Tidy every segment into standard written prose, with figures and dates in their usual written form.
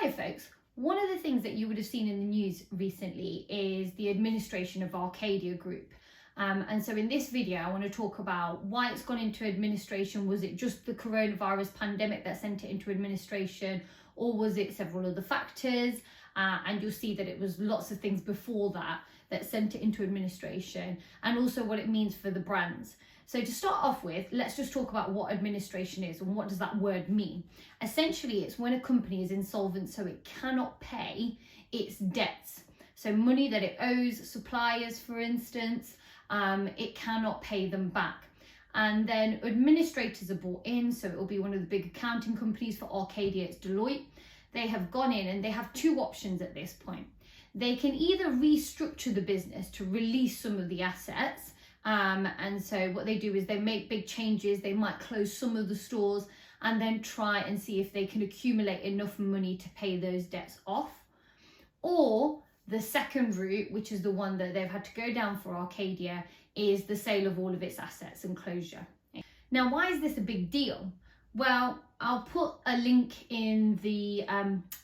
Hiya folks, one of the things that you would have seen in the news recently is the administration of Arcadia Group. And so in this video, I want to talk about why it's gone into administration. Was it just the coronavirus pandemic that sent it into administration, or was it several other factors? And you'll see that it was lots of things before that sent it into administration, and also what it means for the brands. So to start off with, let's just talk about what administration is and what does that word mean. Essentially, it's when a company is insolvent, so it cannot pay its debts. So money that it owes suppliers, for instance, it cannot pay them back. And then administrators are brought in, so it will be one of the big accounting companies. For Arcadia, it's Deloitte. They have gone in and they have two options at this point. They can either restructure the business to release some of the assets, and so what they do is they make big changes. They might close some of the stores and then try and see if they can accumulate enough money to pay those debts off. Or the second route, which is the one that they've had to go down for Arcadia, is the sale of all of its assets and closure. Now, why is this a big deal? Well, I'll put a link in the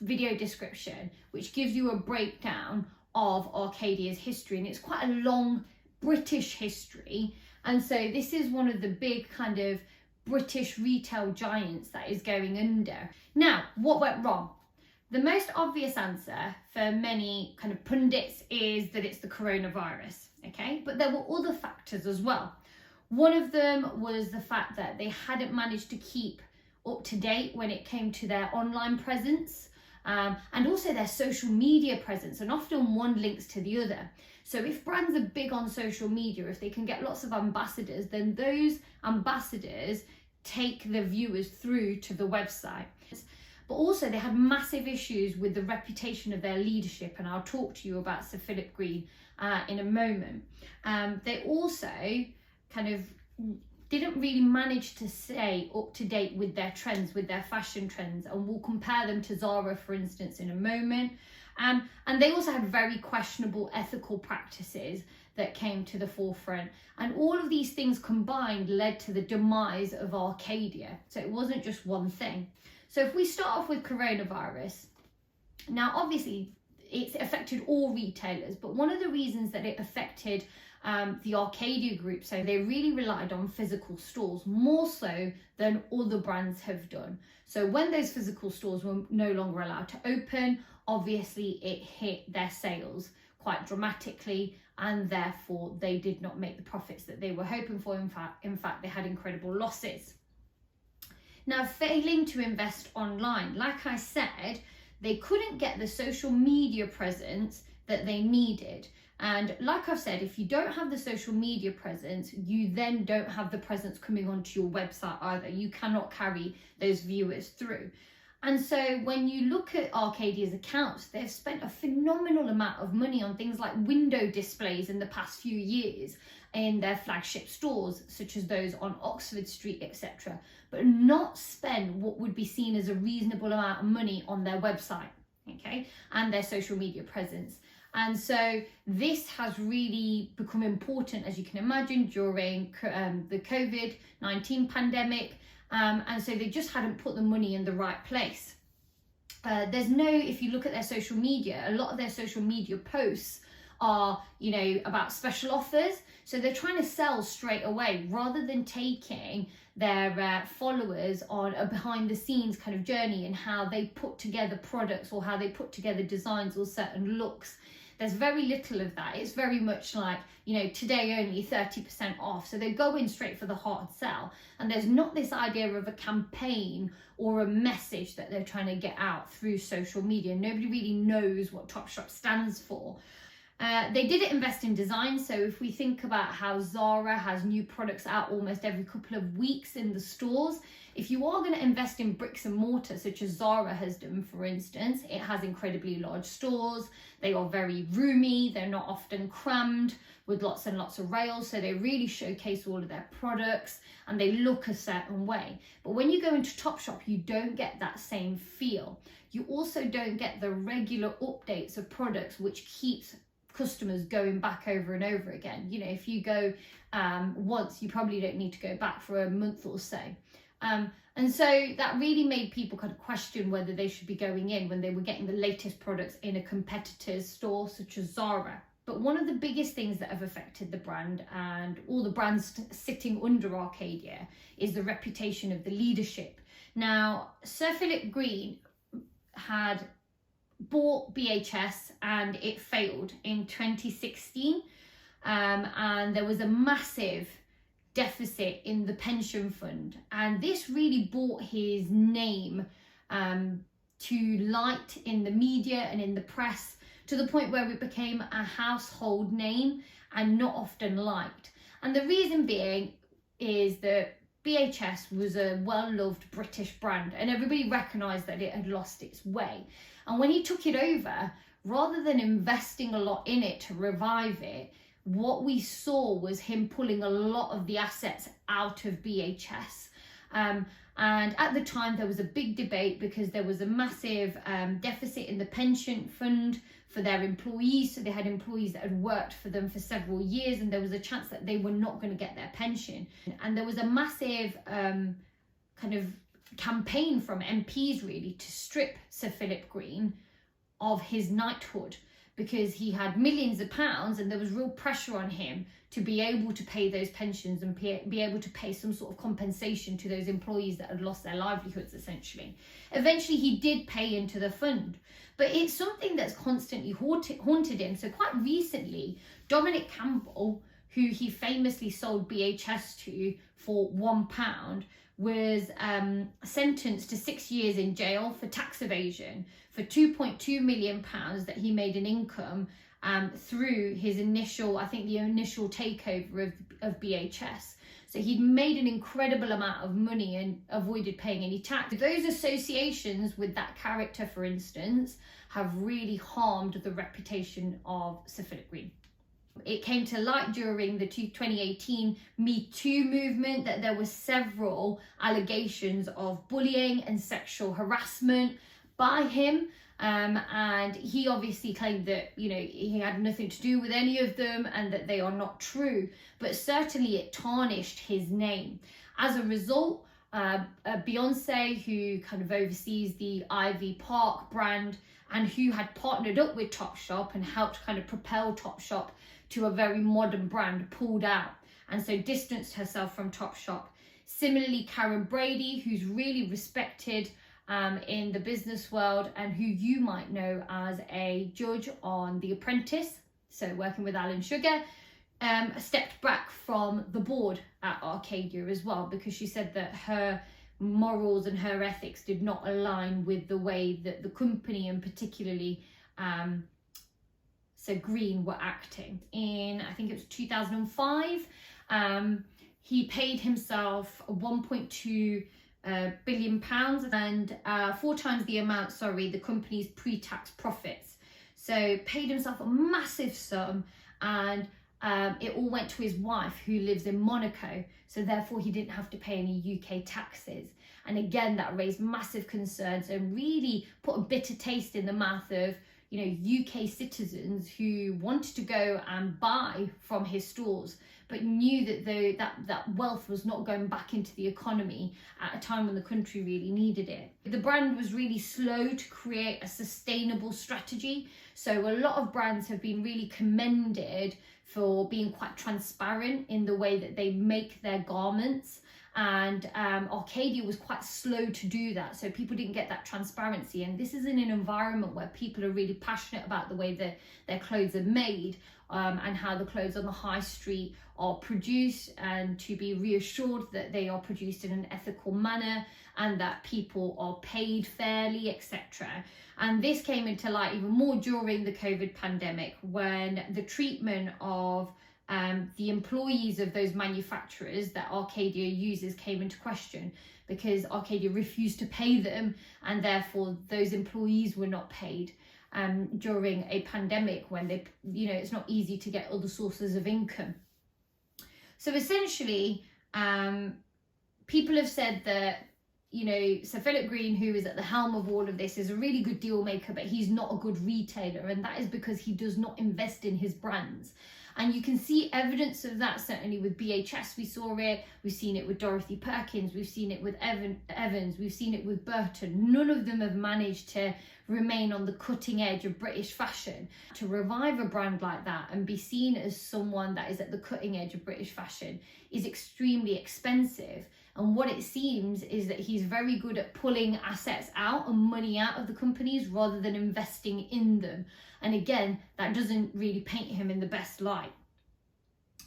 video description, which gives you a breakdown of Arcadia's history, and it's quite a long British history. And so this is one of the big kind of British retail giants that is going under. Now, what went wrong? The most obvious answer for many kind of pundits is that it's the coronavirus, okay? But there were other factors as well. One of them was the fact that they hadn't managed to keep up to date when it came to their online presence, and also their social media presence, and often one links to the other. So if brands are big on social media, if they can get lots of ambassadors, then those ambassadors take the viewers through to the website. But also they had massive issues with the reputation of their leadership, and I'll talk to you about Sir Philip Green in a moment. They also kind of didn't really manage to stay up to date with their trends, with their fashion trends, and we'll compare them to Zara, for instance, in a moment. And they also had very questionable ethical practices that came to the forefront. And all of these things combined led to the demise of Arcadia. So it wasn't just one thing. So if we start off with coronavirus, now obviously it's affected all retailers, but one of the reasons that it affected the Arcadia Group, so they really relied on physical stores more so than other brands have done. So when those physical stores were no longer allowed to open, obviously it hit their sales quite dramatically, and therefore they did not make the profits that they were hoping for. In fact, they had incredible losses. Now, failing to invest online, like I said, they couldn't get the social media presence that they needed. And like I've said, if you don't have the social media presence, you then don't have the presence coming onto your website either. You cannot carry those viewers through. And so when you look at Arcadia's accounts, they've spent a phenomenal amount of money on things like window displays in the past few years in their flagship stores, such as those on Oxford Street, etc., but not spent what would be seen as a reasonable amount of money on their website, okay, and their social media presence. And so this has really become important, as you can imagine, during the COVID-19 pandemic. And so they just hadn't put the money in the right place. If you look at their social media, a lot of their social media posts are, about special offers. So they're trying to sell straight away rather than taking their followers on a behind the scenes kind of journey and how they put together products or how they put together designs or certain looks. There's very little of that. It's very much like, today only 30% off. So they go in straight for the hard sell. And there's not this idea of a campaign or a message that they're trying to get out through social media. Nobody really knows what Topshop stands for. They didn't invest in design. So if we think about how Zara has new products out almost every couple of weeks in the stores, if you are going to invest in bricks and mortar, such as Zara has done, for instance, it has incredibly large stores. They are very roomy. They're not often crammed with lots and lots of rails. So they really showcase all of their products and they look a certain way. But when you go into Topshop, you don't get that same feel. You also don't get the regular updates of products, which keeps customers going back over and over again. If you go once, you probably don't need to go back for a month or so. And And so that really made people kind of question whether they should be going in when they were getting the latest products in a competitor's store such as Zara. But one of the biggest things that have affected the brand and all the brands sitting under Arcadia is the reputation of the leadership. Now, Sir Philip Green had bought BHS and it failed in 2016, and there was a massive deficit in the pension fund, and this really brought his name to light in the media and in the press, to the point where it became a household name and not often liked. And the reason being is that BHS was a well-loved British brand and everybody recognised that it had lost its way. And when he took it over, rather than investing a lot in it to revive it, what we saw was him pulling a lot of the assets out of BHS. And at the time there was a big debate because there was a massive deficit in the pension fund for their employees. So they had employees that had worked for them for several years and there was a chance that they were not going to get their pension. And there was a massive kind of campaign from MPs really to strip Sir Philip Green of his knighthood, because he had millions of pounds and there was real pressure on him to be able to pay those pensions and be able to pay some sort of compensation to those employees that had lost their livelihoods, essentially. Eventually, he did pay into the fund, but it's something that's constantly haunted him. So quite recently, Dominic Campbell, who he famously sold BHS to for £1, was sentenced to 6 years in jail for tax evasion for £2.2 million that he made in income through his initial, I think the initial takeover of BHS. So he'd made an incredible amount of money and avoided paying any tax. Those associations with that character, for instance, have really harmed the reputation of Sir Philip Green. It came to light during the 2018 Me Too movement that there were several allegations of bullying and sexual harassment by him, and he obviously claimed that, you know, he had nothing to do with any of them and that they are not true, but certainly it tarnished his name. As a result, Beyonce, who kind of oversees the Ivy Park brand and who had partnered up with Topshop and helped kind of propel Topshop to a very modern brand, pulled out and so distanced herself from Topshop. Similarly, Karen Brady, who's really respected in the business world and who you might know as a judge on The Apprentice, so working with Alan Sugar, stepped back from the board at Arcadia as well, because she said that her morals and her ethics did not align with the way that the company and particularly so Green were acting. In, I think it was 2005, he paid himself £1.2 billion and 4 times the amount, the company's pre-tax profits. So paid himself a massive sum, and it all went to his wife, who lives in Monaco, so therefore he didn't have to pay any UK taxes. And again, that raised massive concerns and really put a bitter taste in the mouth of, you know, UK citizens who wanted to go and buy from his stores, but knew that that wealth was not going back into the economy at a time when the country really needed it. The brand was really slow to create a sustainable strategy. So a lot of brands have been really commended for being quite transparent in the way that they make their garments. And Arcadia was quite slow to do that, so people didn't get that transparency. And this is in an environment where people are really passionate about the way that their clothes are made, and how the clothes on the high street are produced, and to be reassured that they are produced in an ethical manner and that people are paid fairly, etc. And this came into light even more during the COVID pandemic, when the treatment of the employees of those manufacturers that Arcadia uses came into question, because Arcadia refused to pay them and therefore those employees were not paid during a pandemic when they, you know, it's not easy to get other sources of income. So essentially, people have said that, you know, Sir Philip Green, who is at the helm of all of this, is a really good deal maker, but he's not a good retailer, and that is because he does not invest in his brands. And you can see evidence of that certainly with BHS. We saw it, we've seen it with Dorothy Perkins, we've seen it with Evans, we've seen it with Burton. None of them have managed to remain on the cutting edge of British fashion. To revive a brand like that and be seen as someone that is at the cutting edge of British fashion is extremely expensive. And what it seems is that he's very good at pulling assets out and money out of the companies rather than investing in them. And again, that doesn't really paint him in the best light.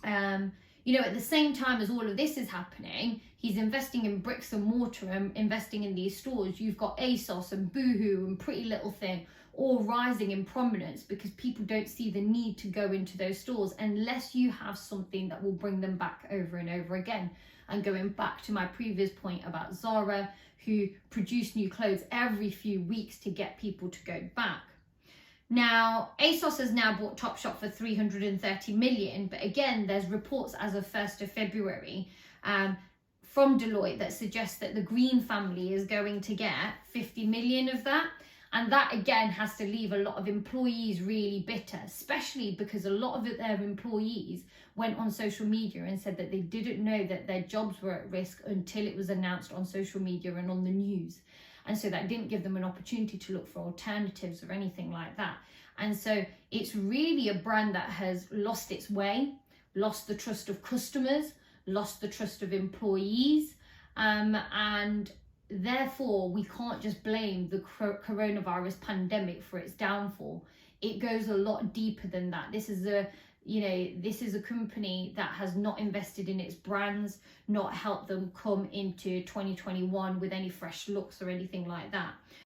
You know, at the same time as all of this is happening, he's investing in bricks and mortar and investing in these stores. You've got ASOS and Boohoo and Pretty Little Thing all rising in prominence because people don't see the need to go into those stores unless you have something that will bring them back over and over again. And going back to my previous point about Zara, who produce new clothes every few weeks to get people to go back. Now, ASOS has now bought Topshop for 330 million, but again, there's reports as of 1st of February from Deloitte that suggests that the Green family is going to get 50 million of that. And that again has to leave a lot of employees really bitter, especially because a lot of their employees went on social media and said that they didn't know that their jobs were at risk until it was announced on social media and on the news. And so that didn't give them an opportunity to look for alternatives or anything like that. And so it's really a brand that has lost its way, lost the trust of customers, lost the trust of employees, and therefore we can't just blame the coronavirus pandemic for its downfall. It goes a lot deeper than that. This is a company that has not invested in its brands, not helped them come into 2021 with any fresh looks or anything like that.